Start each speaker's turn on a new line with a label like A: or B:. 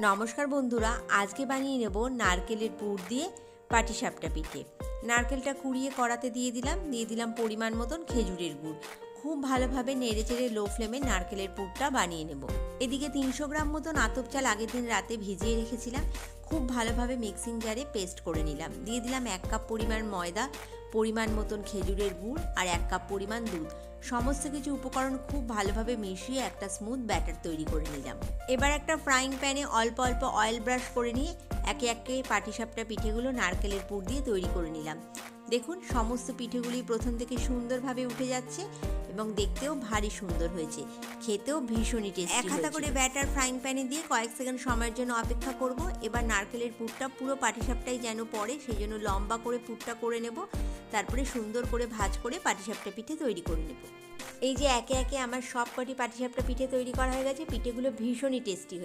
A: নমস্কার বন্ধুরা, আজকে বানিয়ে নেব নারকেলের পুর দিয়ে পাটিসাপটা পিঠে। নারকেলটা কুড়িয়ে কড়াতে দিয়ে দিলাম পরিমাণ মতন খেজুরের গুড়। খুব ভালোভাবে নেড়েচেড়ে লো ফ্লেমে নারকেলের পুরটা বানিয়ে নেব। এদিকে 300 গ্রাম মতন আতপ চাল আগের দিন রাতে ভিজিয়ে রেখেছিলাম। খুব ভালোভাবে মিক্সিং জারে পেস্ট করে নিলাম। দিয়ে দিলাম 1 কাপ পরিমাণ ময়দা, পরিমাণ মতন খেজুরের গুড় আর 1 কাপ পরিমাণ দুধ। সমস্ত কিছু উপকরণ খুব ভালোভাবে মিশিয়ে একটা স্মুথ ব্যাটার তৈরি করে নিলাম। এবার একটা ফ্রাইং প্যানে অল্প অল্প অয়েল ব্রাশ করে নিয়ে একে একে পাটিসাপটা পিঠেগুলো নারকেলের পুর দিয়ে তৈরি করে নিলাম। দেখুন, সমস্ত পিঠেগুলি প্রথম থেকে সুন্দরভাবে উঠে যাচ্ছে এবং দেখতেও ভারী সুন্দর হয়েছে, খেতেও ভীষণই টেস্টি। 1 হাতা করে ব্যাটার ফ্রাইং প্যানে দিয়ে কয়েক সেকেন্ড সময়ের জন্য অপেক্ষা করব। এবার নারকেলের পুরটা পুরো পাটিসাপটাই যেন পড়ে সেই জন্য লম্বা করে পুরটা করে নেব। তারপরে সুন্দর করে ভাঁজ করে পাটিসাপটা পিঠে তৈরি করে নেব। এই যে একে একে আমার সব কটি পাটিসাপটা পিঠে তৈরি করা হয়ে গেছে। পিঠেগুলো ভীষণই টেস্টি।